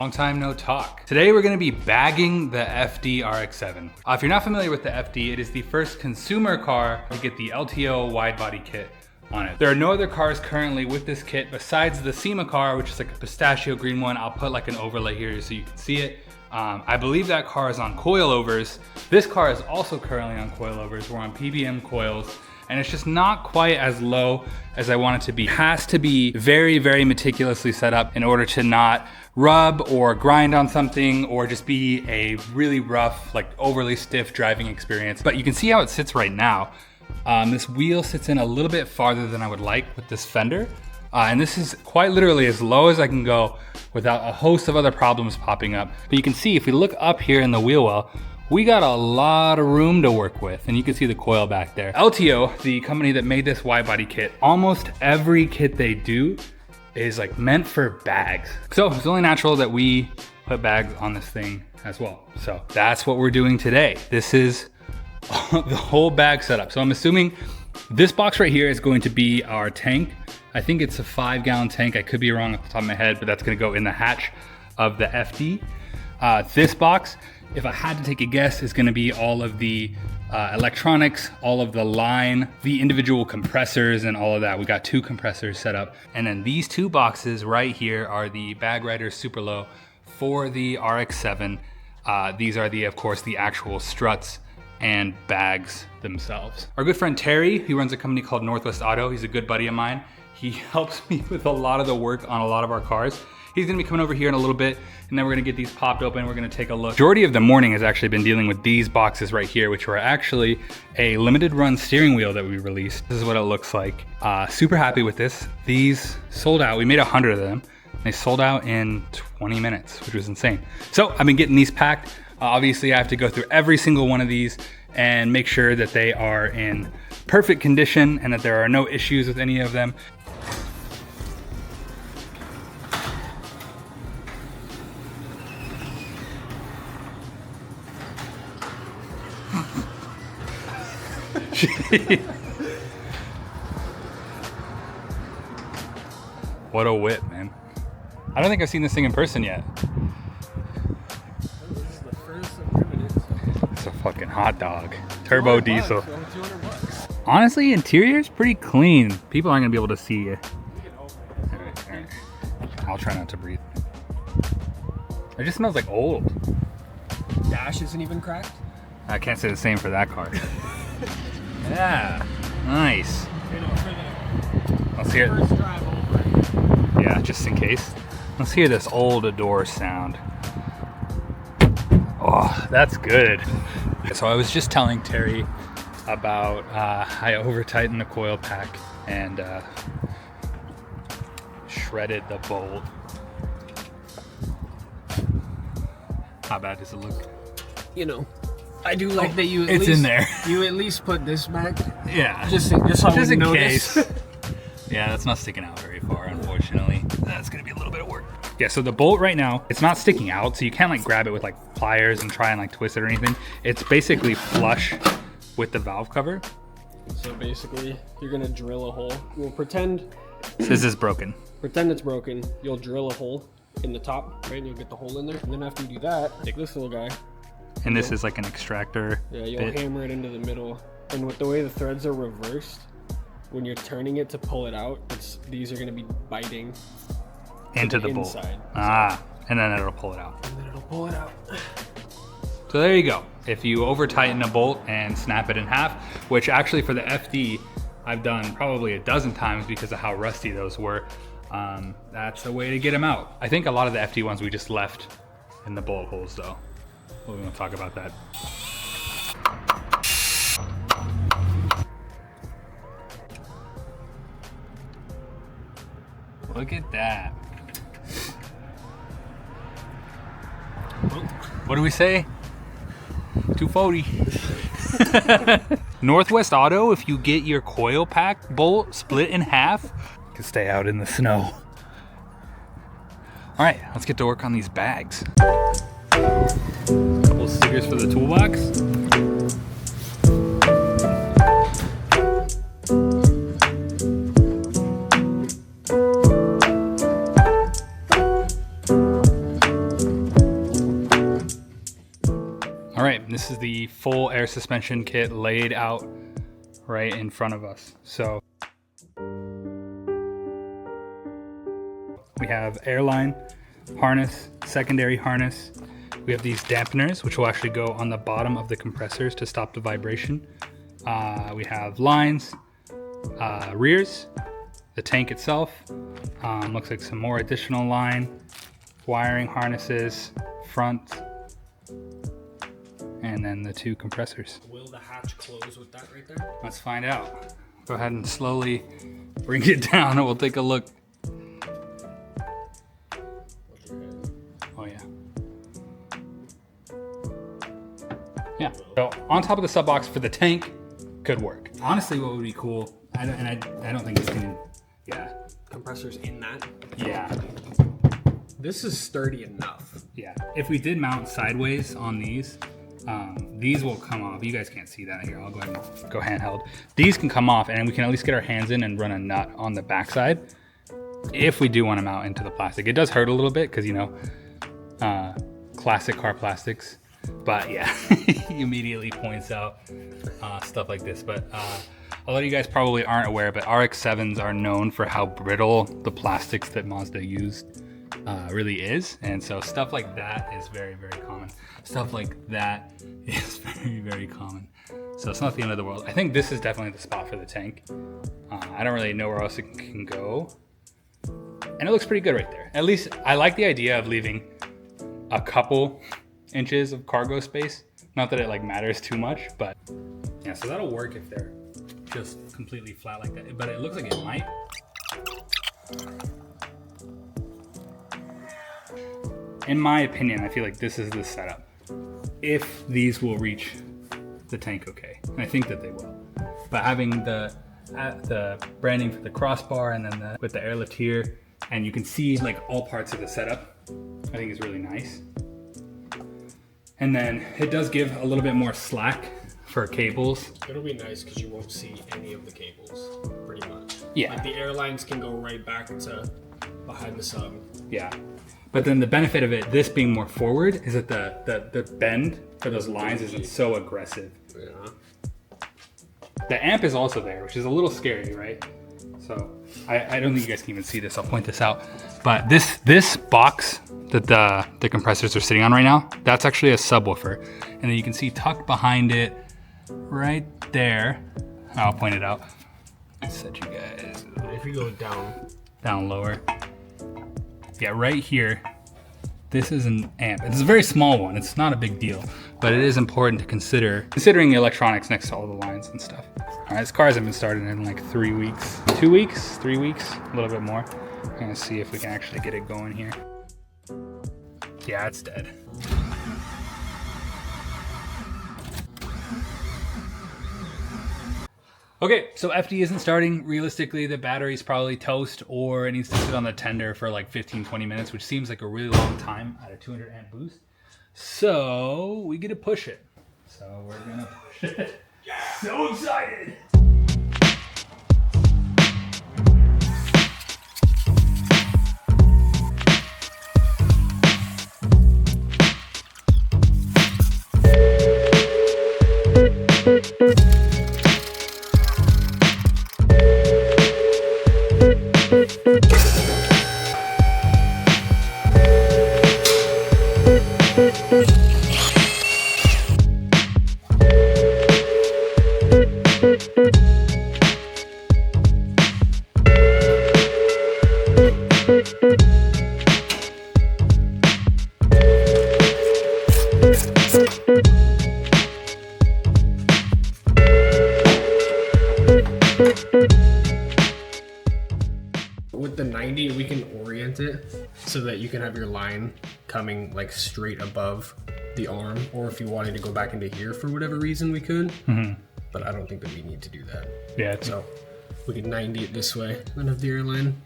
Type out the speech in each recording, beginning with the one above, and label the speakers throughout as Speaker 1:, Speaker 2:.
Speaker 1: Long time no talk. Today we're gonna be bagging the FD RX7. If you're not familiar with the FD, it is the first consumer car to get the LTO Widebody kit on it. There are no other cars currently with this kit besides the SEMA car, which is like a pistachio green one. I'll put like an overlay here so you can see it. I believe that car is on coilovers. This car is also currently on coilovers. We're on PBM coils, and it's just not quite as low as I want it to be. It has to be very, very meticulously set up in order to not rub or grind on something or just be a really rough, like overly stiff driving experience. But you can see how it sits right now. This wheel sits in a little bit farther than I would like with this fender. And this is quite literally as low as I can go without a host of other problems popping up. But you can see if we look up here in the wheel well, we got a lot of room to work with, and you can see the coil back there. LTO, the company that made this Widebody kit, almost every kit they do is like meant for bags. So it's only natural that we put bags on this thing as well. So that's what we're doing today. This is the whole bag setup. So I'm assuming this box right here is going to be our tank. I think it's a 5-gallon tank. I could be wrong off the top of my head, but that's gonna go in the hatch of the FD. This box, if I had to take a guess, is gonna be all of the electronics, all of the line, the individual compressors and all of that. We got 2 compressors set up. And then these 2 boxes right here are the Bag Rider Super Low for the RX7. These are of course, the actual struts and bags themselves. Our good friend Terry, he runs a company called Northwest Auto. He's a good buddy of mine. He helps me with a lot of the work on a lot of our cars. He's gonna be coming over here in a little bit, and then we're gonna get these popped open. We're gonna take a look. Majority of the morning has actually been dealing with these boxes right here, which were actually a limited run steering wheel that we released. This is what it looks like. Super happy with this. These sold out. We made 100 of them. They sold out in 20 minutes, which was insane. So I've been getting these packed. Obviously I have to go through every single one of these and make sure that they are in perfect condition and that there are no issues with any of them. What a whip, man. I don't think I've seen this thing in person yet.
Speaker 2: This is the first I've driven it.
Speaker 1: It's a fucking hot dog. Turbo diesel.
Speaker 2: $200.
Speaker 1: Honestly, interior's pretty clean. People aren't gonna be able to see you. All right. I'll try not to breathe. It just smells like old.
Speaker 2: Dash isn't even cracked?
Speaker 1: I can't say the same for that car. Yeah, nice. Let's hear it.
Speaker 2: First drive over.
Speaker 1: Yeah, just in case. Let's hear this old door sound. Oh, that's good. So I was just telling Terry about I over-tightened the coil pack and shredded the bolt. How bad does it look?
Speaker 2: You know, I do like that you
Speaker 1: it's in there.
Speaker 2: You at least put this back.
Speaker 1: Yeah.
Speaker 2: Just so
Speaker 1: in
Speaker 2: notice.
Speaker 1: case. Yeah, that's not sticking out very far, unfortunately. That's gonna be a little bit of work. Yeah, so the bolt right now, it's not sticking out, so you can't like grab it with like pliers and try and like twist it or anything. It's basically flush with the valve cover.
Speaker 2: So basically, you're gonna drill a hole. We'll pretend
Speaker 1: This is broken.
Speaker 2: it's broken. You'll drill a hole in the top, right? And you'll get the hole in there. And then after you do that, take this little guy.
Speaker 1: And this is like an extractor.
Speaker 2: Yeah, you'll
Speaker 1: bit.
Speaker 2: hammer it into the middle. And with the way the threads are reversed, when you're turning it to pull it out, these are going to be biting
Speaker 1: into the bolt.
Speaker 2: inside.
Speaker 1: And then it'll pull it out.
Speaker 2: And then it'll pull it out.
Speaker 1: So there you go. If you over tighten a bolt and snap it in half, which actually for the FD, I've done probably a dozen times because of how rusty those were, that's a way to get them out. I think a lot of the FD ones we just left in the bolt holes though. We're gonna talk about that. Look at that. What do we say? 240. Northwest Auto, if you get your coil pack bolt split in half, you can stay out in the snow. All right, let's get to work on these bags. Couple stickers for the toolbox. All right, this is the full air suspension kit laid out right in front of us. So we have airline harness, secondary harness. We have these dampeners, which will actually go on the bottom of the compressors to stop the vibration. We have lines, rears, the tank itself. Looks like some more additional line, wiring harnesses, front, and then the 2 compressors.
Speaker 2: Will the hatch close with that right there?
Speaker 1: Let's find out. Go ahead and slowly bring it down and we'll take a look. Oh yeah. Yeah, so on top of the sub box for the tank could work. Honestly, what would be cool, I don't think this can, yeah.
Speaker 2: Compressors in that?
Speaker 1: Yeah.
Speaker 2: This is sturdy enough.
Speaker 1: Yeah, if we did mount sideways on these will come off. You guys can't see that here. I'll go ahead and go handheld. These can come off and we can at least get our hands in and run a nut on the backside if we do want to mount into the plastic. It does hurt a little bit because, you know, classic car plastics. But yeah, he immediately points out stuff like this. But a lot of you guys probably aren't aware, but RX7s are known for how brittle the plastics that Mazda used really is. And so stuff like that is very, very common. Stuff like that is very, very common. So it's not the end of the world. I think this is definitely the spot for the tank. I don't really know where else it can go. And it looks pretty good right there. At least I like the idea of leaving a couple inches of cargo space. Not that it like matters too much, but yeah, so that'll work if they're just completely flat like that. But it looks like it might. In my opinion, I feel like this is the setup. If these will reach the tank okay, and I think that they will. But having the branding for the crossbar and then with the airlift here, and you can see like all parts of the setup, I think is really nice. And then it does give a little bit more slack for cables.
Speaker 2: It'll be nice because you won't see any of the cables, pretty much.
Speaker 1: Yeah.
Speaker 2: Like the airlines can go right back to behind the sub.
Speaker 1: Yeah. But then the benefit of it, this being more forward, is that the bend for those lines isn't so aggressive.
Speaker 2: Yeah.
Speaker 1: The amp is also there, which is a little scary, right? So I don't think you guys can even see this. I'll point this out. But this box that the compressors are sitting on right now, that's actually a subwoofer. And then you can see tucked behind it, right there. I'll point it out. Set you guys.
Speaker 2: If you go down
Speaker 1: Lower. Yeah, right here. This is an amp. It's a very small one. It's not a big deal, but it is important to considering the electronics next to all the lines and stuff. All right, this car hasn't been started in like 3 weeks, 2 weeks, 3 weeks, a little bit more. I'm gonna see if we can actually get it going here. Yeah, it's dead. Okay, so FD isn't starting. Realistically, the battery's probably toast or it needs to sit on the tender for like 15-20 minutes, which seems like a really long time at a 200 amp boost. So we get to push it. So we're gonna push it. Yeah. So excited.
Speaker 2: With the 90, we can orient it so that you can have your line coming like straight above the arm, or if you wanted to go back into here for whatever reason, we could. Mm-hmm. But I don't think that we need to do that.
Speaker 1: Yeah.
Speaker 2: So we can 90 it this way, then have the airline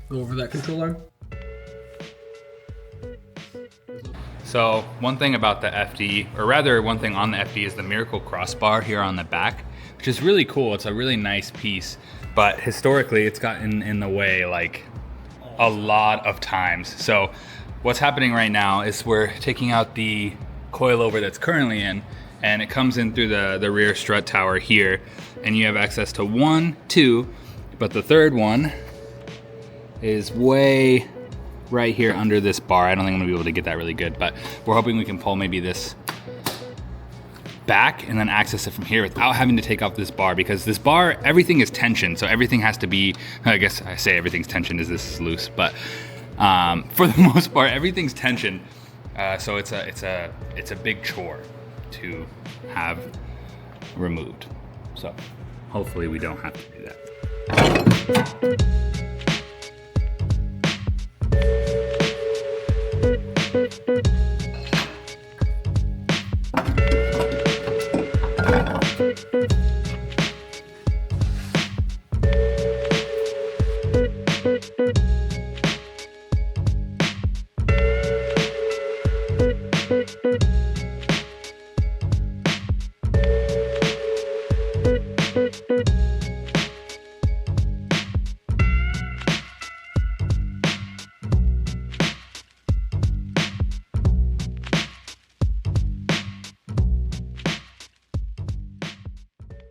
Speaker 2: go over that control arm.
Speaker 1: So one thing about the FD, or rather one thing on the FD, is the Miracle crossbar here on the back, which is really cool. It's a really nice piece, but historically it's gotten in the way like a lot of times. So what's happening right now is we're taking out the coilover that's currently in, and it comes in through the rear strut tower here, and you have access to 1, 2, but the third one is way right here under this bar. I don't think I'm gonna be able to get that really good, but we're hoping we can pull maybe this back and then access it from here without having to take off this bar, because this bar, everything is tension, so everything has to be, I guess I say everything's tension as this is loose, but for the most part, everything's tension. So it's a big chore to have removed. So hopefully we don't have to do that.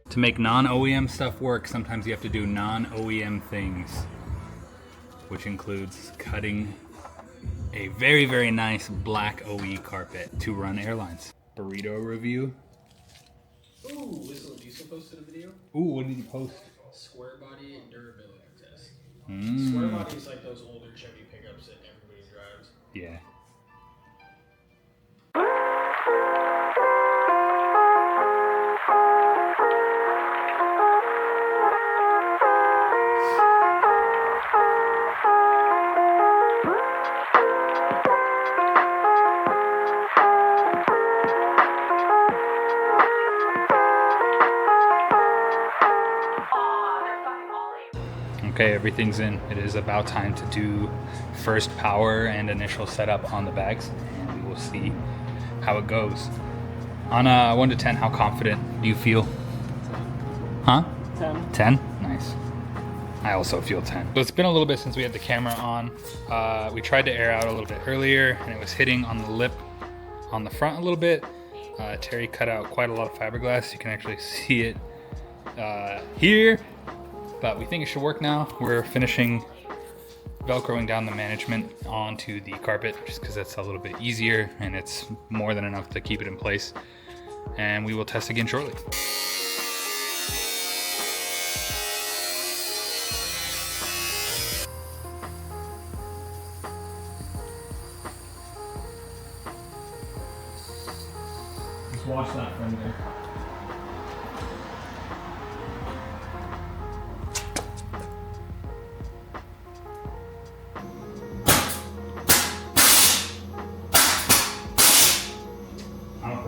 Speaker 1: To make non-OEM stuff work, sometimes you have to do non-OEM things, which includes cutting a very, very nice black OE carpet to run airlines. Burrito review.
Speaker 2: Ooh, Diesel posted a video.
Speaker 1: Ooh, what did you post?
Speaker 2: Square body and durability test.
Speaker 1: Mm.
Speaker 2: Square body is like those older Chevy pickups that everybody drives.
Speaker 1: Yeah. Okay, everything's in. It is about time to do first power and initial setup on the bags, and we will see how it goes. On a 1 to 10, how confident do you feel? 10. Huh? 10. 10? Nice. I also feel 10. So it's been a little bit since we had the camera on. We tried to air out a little bit earlier, and it was hitting on the lip on the front a little bit. Terry cut out quite a lot of fiberglass. You can actually see it here. But we think it should work now. We're finishing Velcroing down the management onto the carpet just because that's a little bit easier and it's more than enough to keep it in place. And we will test again shortly. Just wash that from there.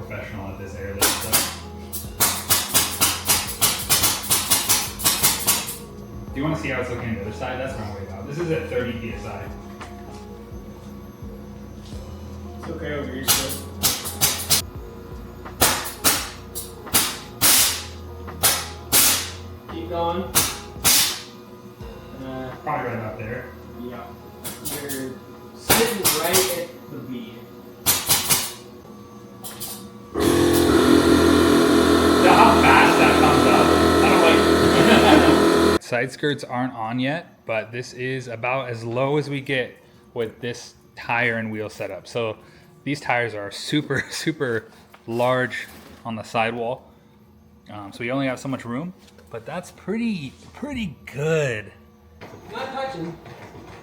Speaker 1: Professional at this airlift stuff. Do you want to see how it's looking on the other side? That's what I'm worried about. This is at 30 psi.
Speaker 2: It's okay over here still. Keep going.
Speaker 1: Probably right about there.
Speaker 2: Yeah. You're sitting right at the bead.
Speaker 1: How fast that comes up. I don't like Side skirts aren't on yet, but this is about as low as we get with this tire and wheel setup. So these tires are super, super large on the sidewall. So we only have so much room, but that's pretty good.
Speaker 2: Not touching.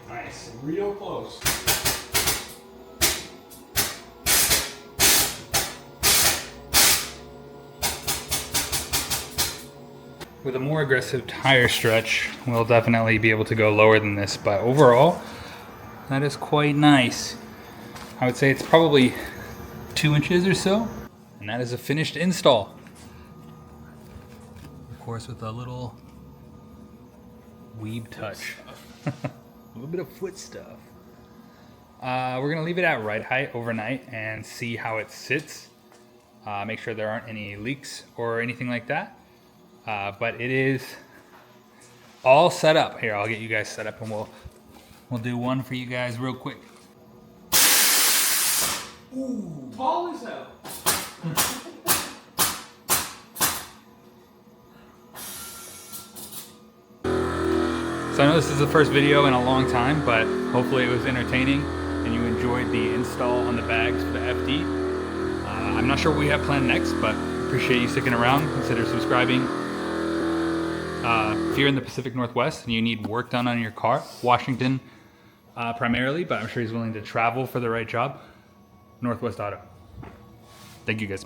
Speaker 1: Nice.
Speaker 2: Real close.
Speaker 1: With a more aggressive tire stretch, we'll definitely be able to go lower than this, but overall, that is quite nice. I would say it's probably 2 inches or so, and that is a finished install. Of course, with a little weeb touch. A little bit of foot stuff. We're gonna leave it at ride height overnight and see how it sits. Make sure there aren't any leaks or anything like that. But it is all set up. Here, I'll get you guys set up and we'll do one for you guys real quick.
Speaker 2: Ooh, tall as hell.
Speaker 1: So I know this is the first video in a long time, but hopefully it was entertaining and you enjoyed the install on the bags for the FD. I'm not sure what we have planned next, but appreciate you sticking around. Consider subscribing. If you're in the Pacific Northwest and you need work done on your car, Washington primarily, but I'm sure he's willing to travel for the right job, Northwest Auto. Thank you guys.